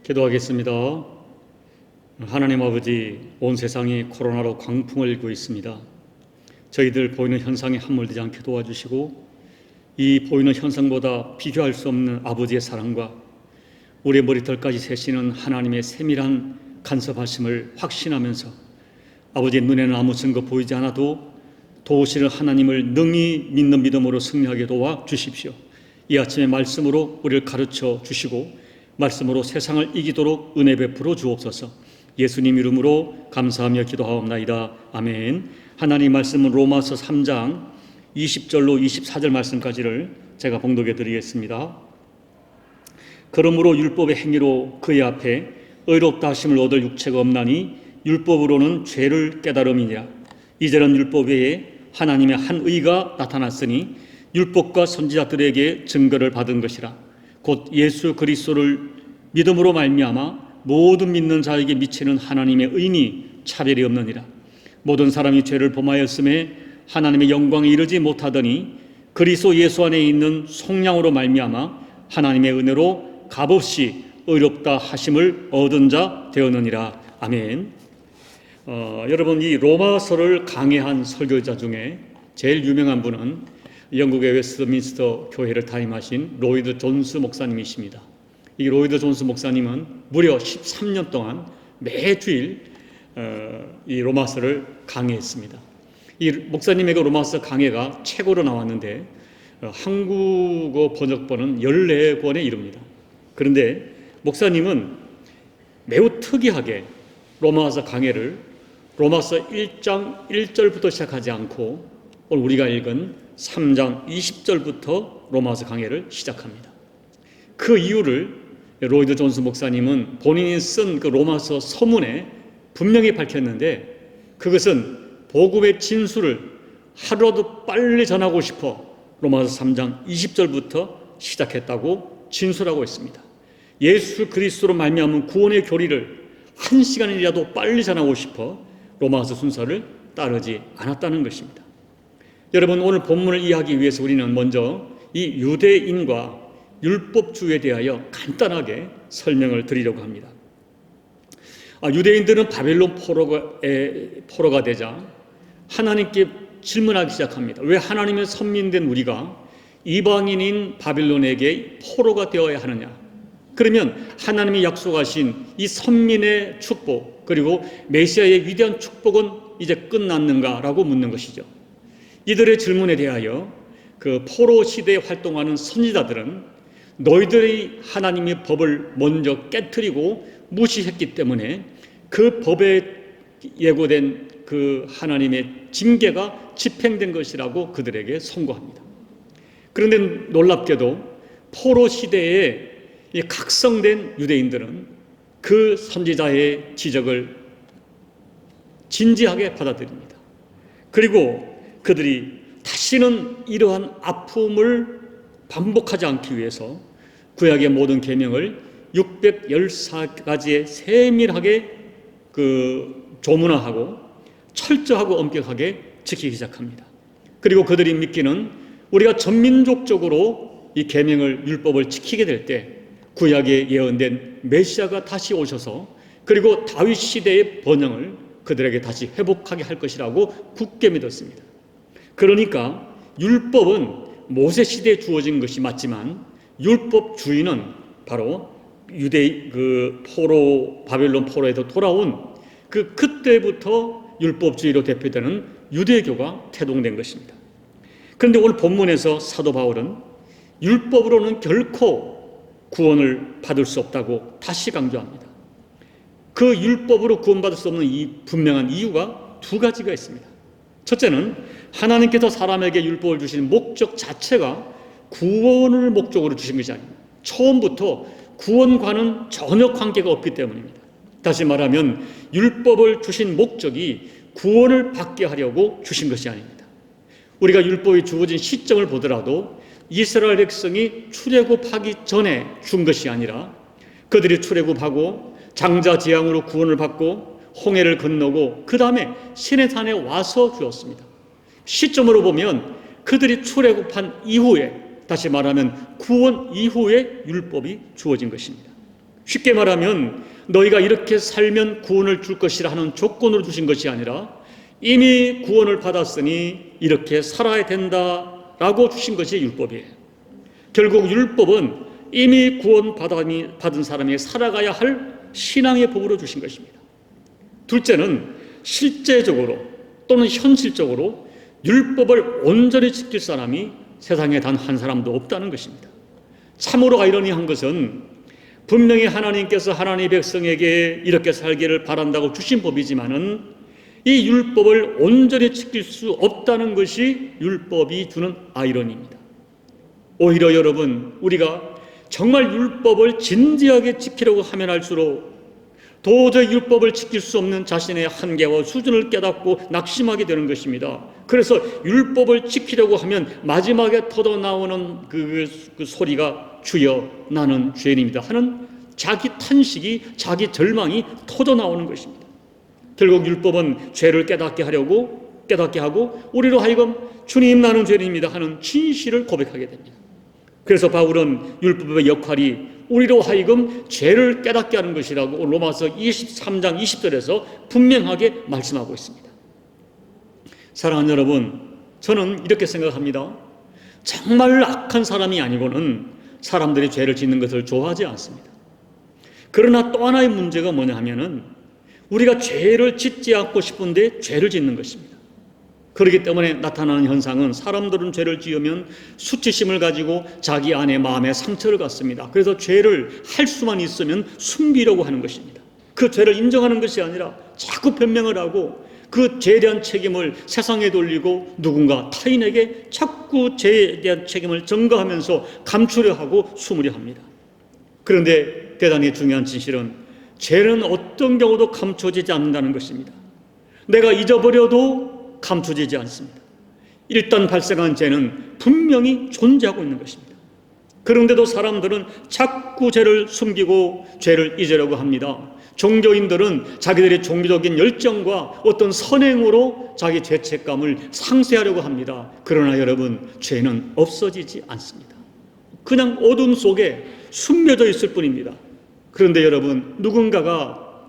기도하겠습니다. 하나님 아버지, 온 세상이 코로나로 광풍을 일고 있습니다. 저희들 보이는 현상에 함몰되지 않게 도와주시고, 이 보이는 현상보다 비교할 수 없는 아버지의 사랑과 우리의 머리털까지 세시는 하나님의 세밀한 간섭하심을 확신하면서 아버지의 눈에는 아무 증거 보이지 않아도 도우시는 하나님을 능히 믿는 믿음으로 승리하게 도와주십시오. 이 아침의 말씀으로 우리를 가르쳐 주시고 말씀으로 세상을 이기도록 은혜 베풀어 주옵소서. 예수님 이름으로 감사하며 기도하옵나이다. 아멘. 하나님 말씀은 로마서 3장 20절로 24절 말씀까지를 제가 봉독해 드리겠습니다. 그러므로 율법의 행위로 그의 앞에 의롭다 하심을 얻을 육체가 없나니 율법으로는 죄를 깨달음이니라. 이제는 율법 외에 하나님의 한 의가 나타났으니 율법과 선지자들에게 증거를 받은 것이라. 곧 예수 그리스도를 믿음으로 말미암아 모든 믿는 자에게 미치는 하나님의 의니 차별이 없느니라. 모든 사람이 죄를 범하였음에 하나님의 영광에 이르지 못하더니 그리스도 예수 안에 있는 속량으로 말미암아 하나님의 은혜로 값없이 의롭다 하심을 얻은 자 되었느니라. 아멘. 여러분, 이 로마서를 강해한 설교자 중에 제일 유명한 분은 영국의 웨스트민스터 교회를 담임하신 로이드 존스 목사님이십니다. 이 로이드 존스 목사님은 무려 13년 동안 매주일 이 로마서를 강해했습니다. 이 목사님에게 로마서 강해가 책으로 나왔는데 한국어 번역본은 14권에 이릅니다. 그런데 목사님은 매우 특이하게 로마서 강해를 로마서 1장 1절부터 시작하지 않고 오늘 우리가 읽은 3장 20절부터 로마서 강해를 시작합니다. 그 이유를 로이드 존스 목사님은 본인이 쓴 그 로마서 서문에 분명히 밝혔는데, 그것은 복음의 진수를 하루라도 빨리 전하고 싶어 로마서 3장 20절부터 시작했다고 진술하고 있습니다. 예수 그리스도로 말미암은 구원의 교리를 한 시간이라도 빨리 전하고 싶어 로마서 순서를 따르지 않았다는 것입니다. 여러분, 오늘 본문을 이해하기 위해서 우리는 먼저 이 유대인과 율법주의에 대하여 간단하게 설명을 드리려고 합니다. 유대인들은 바벨론 포로가 되자 하나님께 질문하기 시작합니다. 왜 하나님의 선민된 우리가 이방인인 바벨론에게 포로가 되어야 하느냐? 그러면 하나님이 약속하신 이 선민의 축복, 그리고 메시아의 위대한 축복은 이제 끝났는가라고 묻는 것이죠. 이들의 질문에 대하여 그 포로 시대에 활동하는 선지자들은 너희들이 하나님의 법을 먼저 깨트리고 무시했기 때문에 그 법에 예고된 그 하나님의 징계가 집행된 것이라고 그들에게 선고합니다. 그런데 놀랍게도 포로 시대에 각성된 유대인들은 그 선지자의 지적을 진지하게 받아들입니다. 그리고 그들이 다시는 이러한 아픔을 반복하지 않기 위해서 구약의 모든 계명을 614가지에 세밀하게 조문화하고 철저하고 엄격하게 지키기 시작합니다. 그리고 그들이 믿기는 우리가 전민족적으로 이 계명을 율법을 지키게 될 때 구약에 예언된 메시아가 다시 오셔서 그리고 다윗 시대의 번영을 그들에게 다시 회복하게 할 것이라고 굳게 믿었습니다. 그러니까 율법은 모세 시대에 주어진 것이 맞지만 율법주의는 바로 바벨론 포로에서 돌아온 그때부터 율법주의로 대표되는 유대교가 태동된 것입니다. 그런데 오늘 본문에서 사도 바울은 율법으로는 결코 구원을 받을 수 없다고 다시 강조합니다. 그 율법으로 구원받을 수 없는 이 분명한 이유가 두 가지가 있습니다. 첫째는 하나님께서 사람에게 율법을 주신 목적 자체가 구원을 목적으로 주신 것이 아닙니다. 처음부터 구원과는 전혀 관계가 없기 때문입니다. 다시 말하면 율법을 주신 목적이 구원을 받게 하려고 주신 것이 아닙니다. 우리가 율법이 주어진 시점을 보더라도 이스라엘 백성이 출애굽하기 전에 준 것이 아니라 그들이 출애굽하고 장자 재앙으로 구원을 받고 홍해를 건너고 그 다음에 시내산에 와서 주었습니다. 시점으로 보면 그들이 출애굽한 이후에, 다시 말하면 구원 이후에 율법이 주어진 것입니다. 쉽게 말하면 너희가 이렇게 살면 구원을 줄 것이라 하는 조건으로 주신 것이 아니라 이미 구원을 받았으니 이렇게 살아야 된다라고 주신 것이 율법이에요. 결국 율법은 이미 구원 받은 사람이 살아가야 할 신앙의 법으로 주신 것입니다. 둘째는 실제적으로 또는 현실적으로 율법을 온전히 지킬 사람이 세상에 단 한 사람도 없다는 것입니다. 참으로 아이러니한 것은 분명히 하나님께서 하나님의 백성에게 이렇게 살기를 바란다고 주신 법이지만은 이 율법을 온전히 지킬 수 없다는 것이 율법이 주는 아이러니입니다. 오히려 여러분, 우리가 정말 율법을 진지하게 지키려고 하면 할수록 도저히 율법을 지킬 수 없는 자신의 한계와 수준을 깨닫고 낙심하게 되는 것입니다. 그래서 율법을 지키려고 하면 마지막에 터져나오는 그 소리가 주여 나는 죄인입니다 하는 자기 탄식이, 자기 절망이 터져나오는 것입니다. 결국 율법은 죄를 깨닫게 하고 우리로 하여금 주님 나는 죄인입니다 하는 진실을 고백하게 됩니다. 그래서 바울은 율법의 역할이 우리로 하여금 죄를 깨닫게 하는 것이라고 로마서 23장 20절에서 분명하게 말씀하고 있습니다. 사랑하는 여러분, 저는 이렇게 생각합니다. 정말 악한 사람이 아니고는 사람들이 죄를 짓는 것을 좋아하지 않습니다. 그러나 또 하나의 문제가 뭐냐 하면은 우리가 죄를 짓지 않고 싶은데 죄를 짓는 것입니다. 그렇기 때문에 나타나는 현상은 사람들은 죄를 지으면 수치심을 가지고 자기 안에 마음에 상처를 갖습니다. 그래서 죄를 할 수만 있으면 숨기려고 하는 것입니다. 그 죄를 인정하는 것이 아니라 자꾸 변명을 하고 그 죄에 대한 책임을 세상에 돌리고 누군가 타인에게 자꾸 죄에 대한 책임을 전가하면서 감추려 하고 숨으려 합니다. 그런데 대단히 중요한 진실은 죄는 어떤 경우도 감춰지지 않는다는 것입니다. 내가 잊어버려도 감춰지지 않습니다. 일단 발생한 죄는 분명히 존재하고 있는 것입니다. 그런데도 사람들은 자꾸 죄를 숨기고 죄를 잊으려고 합니다. 종교인들은 자기들의 종교적인 열정과 어떤 선행으로 자기 죄책감을 상쇄하려고 합니다. 그러나 여러분, 죄는 없어지지 않습니다. 그냥 어둠 속에 숨겨져 있을 뿐입니다. 그런데 여러분, 누군가가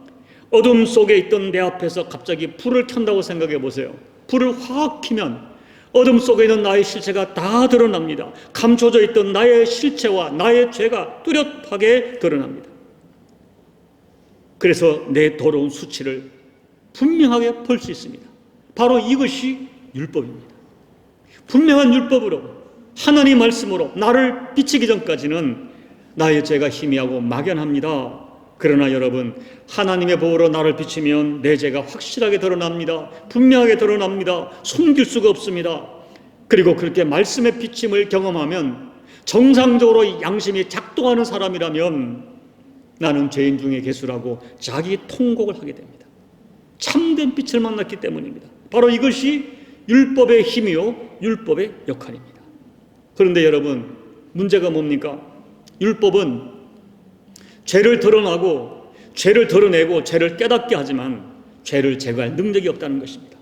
어둠 속에 있던 내 앞에서 갑자기 불을 켠다고 생각해 보세요. 불을 확 켜면 어둠 속에 있는 나의 실체가 다 드러납니다. 감춰져 있던 나의 실체와 나의 죄가 뚜렷하게 드러납니다. 그래서 내 더러운 수치를 분명하게 볼 수 있습니다. 바로 이것이 율법입니다. 분명한 율법으로, 하나님 말씀으로 나를 비치기 전까지는 나의 죄가 희미하고 막연합니다. 그러나 여러분, 하나님의 보호로 나를 비치면 내 죄가 확실하게 드러납니다. 분명하게 드러납니다. 숨길 수가 없습니다. 그리고 그렇게 말씀의 비침을 경험하면 정상적으로 양심이 작동하는 사람이라면 나는 죄인 중에 괴수라고 자기 통곡을 하게 됩니다. 참된 빛을 만났기 때문입니다. 바로 이것이 율법의 힘이요 율법의 역할입니다. 그런데 여러분, 문제가 뭡니까? 율법은 죄를 드러나고 죄를 드러내고 죄를 깨닫게 하지만 죄를 제거할 능력이 없다는 것입니다.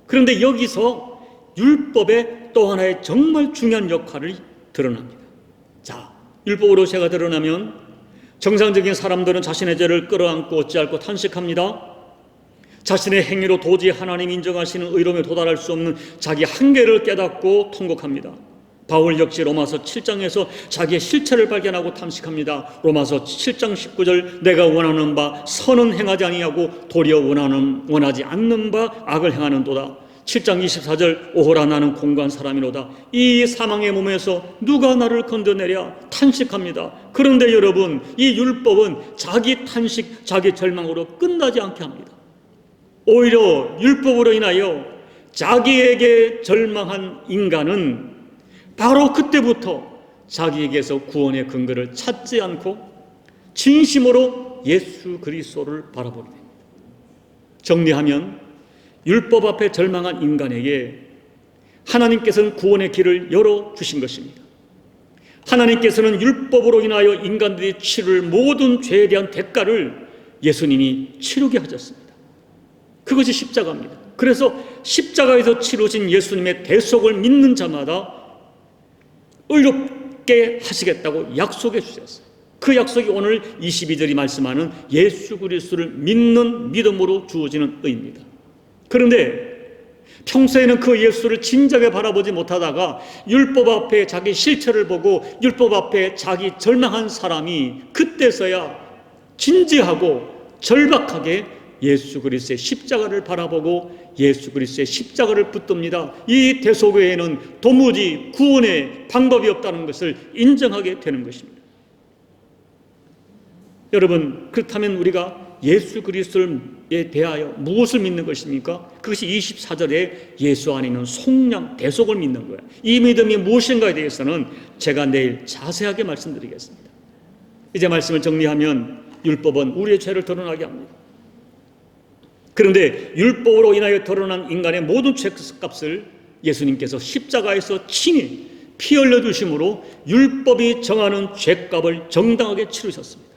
그런데 여기서 율법의 또 하나의 정말 중요한 역할을 드러납니다. 자, 율법으로 죄가 드러나면 정상적인 사람들은 자신의 죄를 끌어안고 어찌할꼬 탄식합니다. 자신의 행위로 도저히 하나님이 인정하시는 의로움에 도달할 수 없는 자기 한계를 깨닫고 통곡합니다. 바울 역시 로마서 7장에서 자기의 실체를 발견하고 탐식합니다. 로마서 7장 19절 내가 원하는 바 선은 행하지 아니하고 도리어 원하지 않는 바 악을 행하는도다. 7장 24절 오호라 나는 공고한 사람이로다. 이 사망의 몸에서 누가 나를 건져내랴 탄식합니다. 그런데 여러분, 이 율법은 자기 탄식, 자기 절망으로 끝나지 않게 합니다. 오히려 율법으로 인하여 자기에게 절망한 인간은 바로 그때부터 자기에게서 구원의 근거를 찾지 않고 진심으로 예수 그리스도를 바라보게 됩니다. 정리하면 율법 앞에 절망한 인간에게 하나님께서는 구원의 길을 열어주신 것입니다. 하나님께서는 율법으로 인하여 인간들이 치를 모든 죄에 대한 대가를 예수님이 치르게 하셨습니다. 그것이 십자가입니다. 그래서 십자가에서 치르신 예수님의 대속을 믿는 자마다 의롭게 하시겠다고 약속해 주셨어요. 그 약속이 오늘 22절이 말씀하는 예수 그리스도를 믿는 믿음으로 주어지는 의입니다. 그런데 평소에는 그 예수를 진작에 바라보지 못하다가 율법 앞에 자기 실체를 보고 율법 앞에 자기 절망한 사람이 그때서야 진지하고 절박하게 예수 그리스도의 십자가를 바라보고 예수 그리스도의 십자가를 붙듭니다. 이 대속외에는 도무지 구원의 방법이 없다는 것을 인정하게 되는 것입니다. 여러분, 그렇다면 우리가 예수 그리스도에 대하여 무엇을 믿는 것입니까? 그것이 24절에 예수 안에 있는 속량, 대속을 믿는 거예요. 이 믿음이 무엇인가에 대해서는 제가 내일 자세하게 말씀드리겠습니다. 이제 말씀을 정리하면 율법은 우리의 죄를 드러나게 합니다. 그런데 율법으로 인하여 드러난 인간의 모든 죄값을 예수님께서 십자가에서 친히 피 흘려 주심으로 율법이 정하는 죄값을 정당하게 치르셨습니다.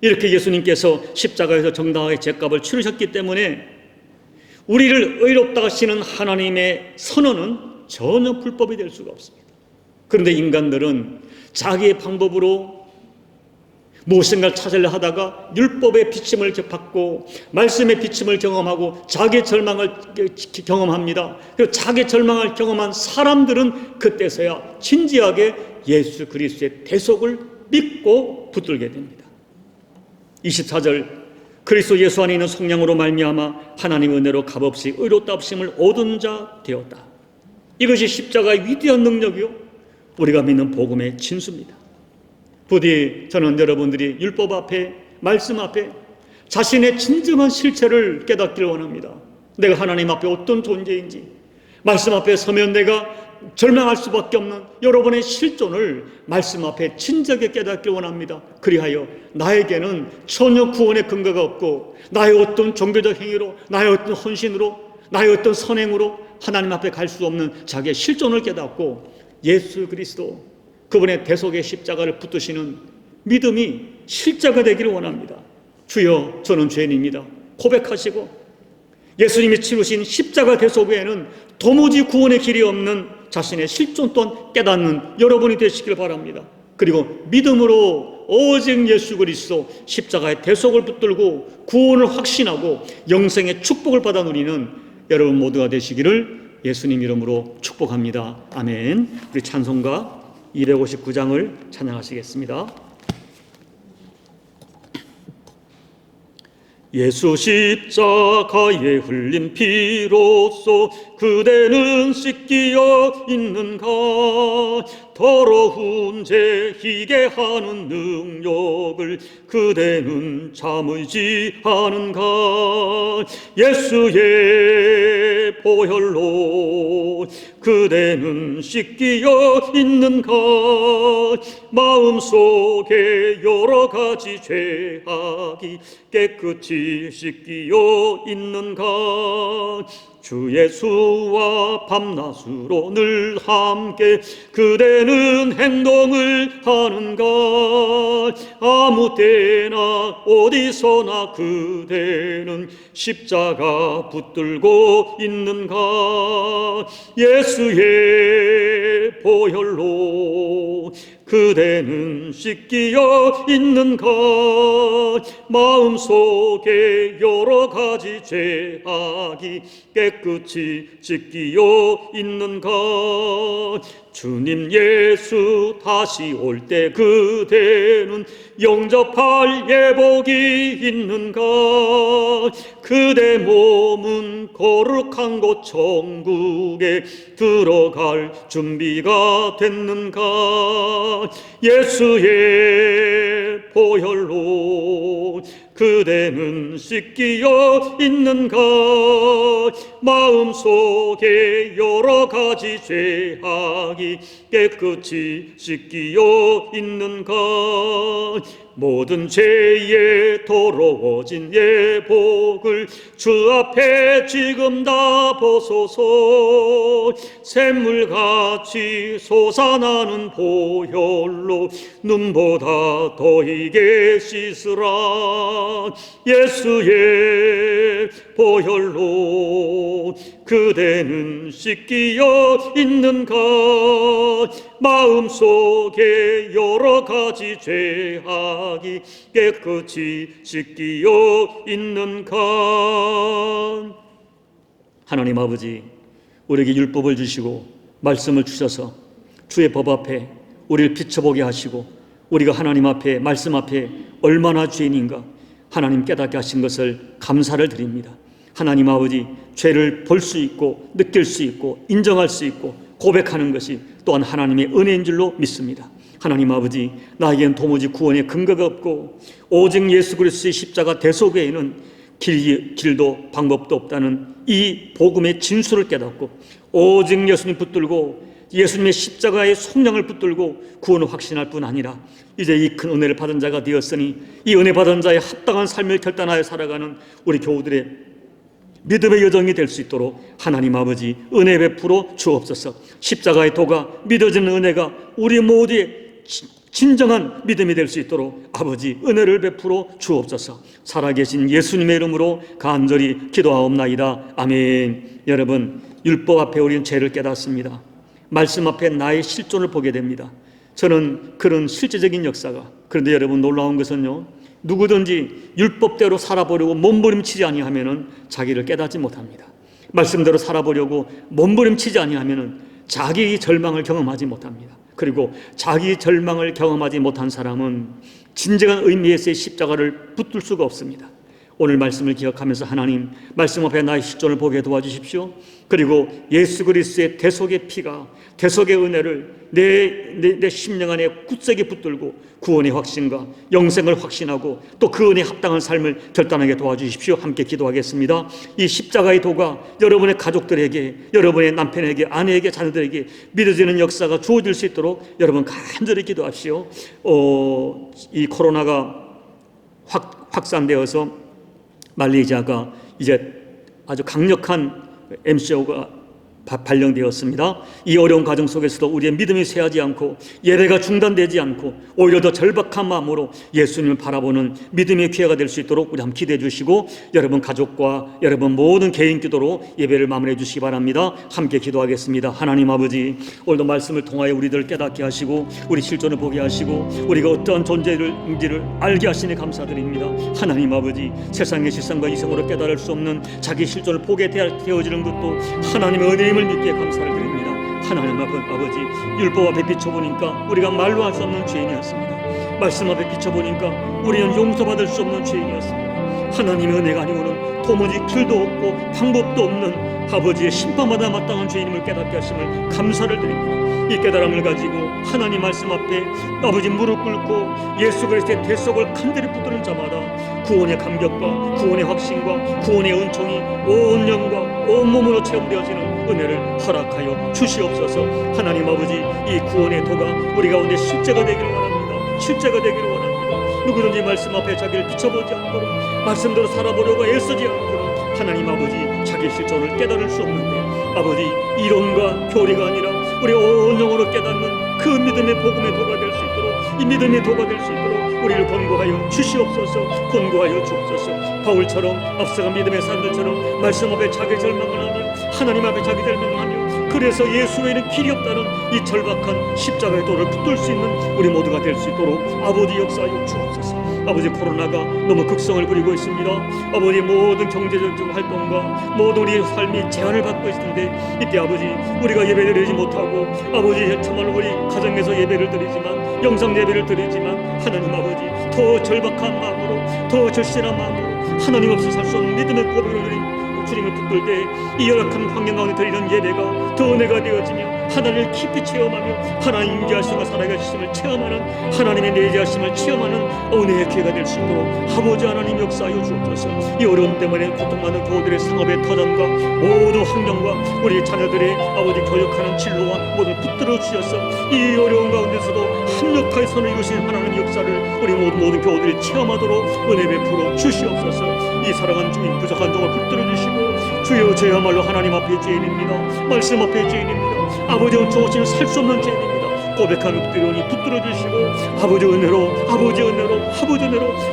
이렇게 예수님께서 십자가에서 정당하게 죄값을 치르셨기 때문에 우리를 의롭다 하시는 하나님의 선언은 전혀 불법이 될 수가 없습니다. 그런데 인간들은 자기의 방법으로 무엇인가를 찾으려 하다가 율법의 비침을 받고 말씀의 비침을 경험하고 자기의 절망을 경험합니다. 그리고 자기의 절망을 경험한 사람들은 그때서야 진지하게 예수 그리스도의 대속을 믿고 붙들게 됩니다. 24절, 그리스도 예수 안에 있는 속량으로 말미암아 하나님의 은혜로 값없이 의롭다 하심을 얻은 자 되었다. 이것이 십자가의 위대한 능력이요 우리가 믿는 복음의 진수입니다. 부디 저는 여러분들이 율법 앞에, 말씀 앞에 자신의 진정한 실체를 깨닫기를 원합니다. 내가 하나님 앞에 어떤 존재인지, 말씀 앞에 서면 내가 절망할 수밖에 없는 여러분의 실존을 말씀 앞에 진작에 깨닫기를 원합니다. 그리하여 나에게는 전혀 구원의 근거가 없고 나의 어떤 종교적 행위로, 나의 어떤 헌신으로, 나의 어떤 선행으로 하나님 앞에 갈 수 없는 자기의 실존을 깨닫고 예수 그리스도, 그분의 대속의 십자가를 붙드시는 믿음이 실제가 되기를 원합니다. 주여, 저는 죄인입니다 고백하시고 예수님이 치르신 십자가 대속 외에는 도무지 구원의 길이 없는 자신의 실존 또한 깨닫는 여러분이 되시길 바랍니다. 그리고 믿음으로 오직 예수 그리스도 십자가의 대속을 붙들고 구원을 확신하고 영생의 축복을 받아 누리는 여러분 모두가 되시기를 예수님 이름으로 축복합니다. 아멘. 우리 찬송가 259장을 찬양하시겠습니다. 예수 십자가에 흘린 피로써 그대는 씻기어 있는가? 더러운 죄 희게 하는 능력을 그대는 참으지하는가? 예수의 보혈로 그대는 씻기어 있는가? 마음속에 여러 가지 죄악이 깨끗이 씻기어 있는가? 주 예수와 밤낮으로 늘 함께 그대는 행동을 하는가? 아무 때나 어디서나 그대는 십자가 붙들고 있는가? 예수의 보혈로 그대는 씻기어 있는가? 마음속에 여러 가지 죄악이 깨끗이 씻기어 있는가? 주님 예수 다시 올 때 그대는 영접할 예복이 있는가? 그대 몸은 거룩한 곳 천국에 들어갈 준비가 됐는가? 예수의 보혈로 그대는 씻기어 있는가? 마음속에 여러 가지 죄악이 깨끗이 씻기어 있는가? 모든 죄에 더러워진 예복을 주 앞에 지금 다 벗어서 샘물같이 솟아나는 보혈로 눈보다 더 희게 씻으라. 예수의 보혈로 그대는 씻기어 있는가? 마음속에 여러 가지 죄악이 깨끗이 씻기어 있는가? 하나님 아버지, 우리에게 율법을 주시고 말씀을 주셔서 주의 법 앞에 우리를 비춰보게 하시고 우리가 하나님 앞에, 말씀 앞에 얼마나 죄인인가 하나님 깨닫게 하신 것을 감사를 드립니다. 하나님 아버지, 죄를 볼 수 있고 느낄 수 있고 인정할 수 있고 고백하는 것이 또한 하나님의 은혜인 줄로 믿습니다. 하나님 아버지, 나에겐 도무지 구원의 근거가 없고 오직 예수 그리스도의 십자가 대속 외에는 길도 방법도 없다는 이 복음의 진수를 깨닫고 오직 예수님 붙들고 예수님의 십자가의 속량을 붙들고 구원을 확신할 뿐 아니라 이제 이 큰 은혜를 받은 자가 되었으니 이 은혜 받은 자의 합당한 삶을 결단하여 살아가는 우리 교우들의 믿음의 여정이 될 수 있도록 하나님 아버지 은혜 베풀어 주옵소서. 십자가의 도가 믿어지는 은혜가 우리 모두의 진정한 믿음이 될 수 있도록 아버지 은혜를 베풀어 주옵소서. 살아계신 예수님의 이름으로 간절히 기도하옵나이다. 아멘. 여러분, 율법 앞에 우리는 죄를 깨닫습니다. 말씀 앞에 나의 실존을 보게 됩니다. 저는 그런 실제적인 역사가, 그런데 여러분 놀라운 것은요, 누구든지 율법대로 살아보려고 몸부림치지 아니하면은 자기를 깨닫지 못합니다. 말씀대로 살아보려고 몸부림치지 아니하면은 자기의 절망을 경험하지 못합니다. 그리고 자기 절망을 경험하지 못한 사람은 진정한 의미에서의 십자가를 붙들 수가 없습니다. 오늘 말씀을 기억하면서 하나님 말씀 앞에 나의 실존을 보게 도와주십시오. 그리고 예수 그리스도의 대속의 피가, 대속의 은혜를 내 심령 안에 굳세게 붙들고 구원의 확신과 영생을 확신하고 또 그 은혜에 합당한 삶을 결단하게 도와주십시오. 함께 기도하겠습니다. 이 십자가의 도가 여러분의 가족들에게, 여러분의 남편에게, 아내에게, 자녀들에게 믿어지는 역사가 주어질 수 있도록 여러분 간절히 기도합시오. 이 코로나가 확산되어서 말레이시아가 이제 아주 강력한 MCO가 발령되었습니다. 이 어려운 과정 속에서도 우리의 믿음이 쇠하지 않고 예배가 중단되지 않고 오히려 더 절박한 마음으로 예수님을 바라보는 믿음의 기회가 될 수 있도록 우리 한번 기도해 주시고 여러분 가족과 여러분 모든 개인 기도로 예배를 마무리해 주시기 바랍니다. 함께 기도하겠습니다. 하나님 아버지, 오늘도 말씀을 통하여 우리들을 깨닫게 하시고 우리 실존을 보게 하시고 우리가 어떠한 존재인지를 알게 하시니 감사드립니다. 하나님 아버지, 세상의 실상과 이성으로 깨달을 수 없는 자기 실존을 보게 되어지는 것도 하나님의 은혜임을 믿기에 감사를 드립니다. 하나님 아버지, 율법 앞에 비춰보니까 우리가 말로 할 수 없는 죄인이었습니다. 말씀 앞에 비춰보니까 우리는 용서받을 수 없는 죄인이었습니다. 하나님의 은혜가 아니고는 도무지 길도 없고 방법도 없는 아버지의 심판마다 마땅한 죄인임을 깨닫게 하심을 감사를 드립니다. 이 깨달음을 가지고 하나님 말씀 앞에 아버지 무릎 꿇고 예수 그리스도의 대속을 간절히 붙드는 자마다 구원의 감격과 구원의 확신과 구원의 은총이 온 영과 온 몸으로 체험되어지는 은혜를 허락하여 주시옵소서. 하나님 아버지, 이 구원의 도가 우리 가운데 실제가 되기를 원합니다. 실제가 되기를 원합니다. 누구든지 말씀 앞에 자기를 비춰보지 않도록 말씀대로 살아보려고 애쓰지 않도록 하나님 아버지 자기 실존을 깨달을 수 없는데 아버지 이론과 교리가 아니라 우리 온 영으로 깨닫는 그 믿음의 복음의 도가 될 수 있도록 이 믿음의 도가 될 수 있도록 우리를 권고하여 주시옵소서. 권고하여 주옵소서. 바울처럼 앞서간 믿음의 사람들처럼 말씀 앞에 자기 절망을 하며 하나님 앞에 자기 절망을 하며 그래서 예수 외에는 길이 없다는 이 절박한 십자가의 도를 붙들 수 있는 우리 모두가 될 수 있도록 아버지 역사하여 주옵소서. 아버지, 코로나가 너무 극성을 부리고 있습니다. 아버지, 모든 경제적 활동과 모든 우리의 삶이 제한을 받고 있는데 이때 아버지 우리가 예배를 드리지 못하고 아버지 정말 우리 가정에서 예배를 드리지만 영상 예배를 드리지만 하나님 아버지 더 절박한 마음으로 더 절실한 마음으로 하나님 없이 살 수 없는 믿음의 고백을 드린 주님을 붙들 때 이 열악한 환경 가운데 드리는 예배가 더 은혜가 되어지며 하나님을 깊이 체험하며 하나님 임재하심과 살아계심을 체험하는 하나님의 내재하심을 체험하는 은혜의 기회가 될 수 있도록 아버지 하나님 역사하여 주옵소서. 이 어려움 때문에 고통받는 교우들의 상업의 터전과 모든 환경과 우리 자녀들의 아버지 교육하는 진로와 모두 붙들어 주셔서 이 어려운 가운데서도 합력하여 선을 이루신 하나님 역사를 우리 모든 교우들이 체험하도록 은혜 베풀어 주시옵소서. 이 사랑하는 주님 부족한 종을 붙들어 주시고 주여 저야말로 하나님 앞에 죄인입니다. 말씀 앞에 죄인입니다. 아버지 은총없이는 살 수 없는 죄인입니다. 고백하며 엎드려오니 붙들어 주시고 아버지 은혜로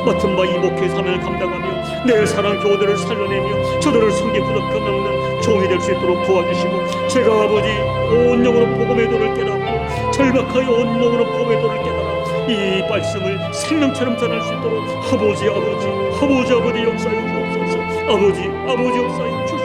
맡은 바 이 목회 사명을 감당하며 내 사랑 교우들을 살려내며 저들을 성계 부족함 없는 종이 될 수 있도록 도와주시고, 제가 아버지 온 영으로 복음의 도를 깨닫고 절박하여 온 영으로 복음의 도를 깨달아 이 말씀을 생명처럼 전할 수 있도록 아버지 역사해 주옵소서. 아버지 역사해 주옵소서.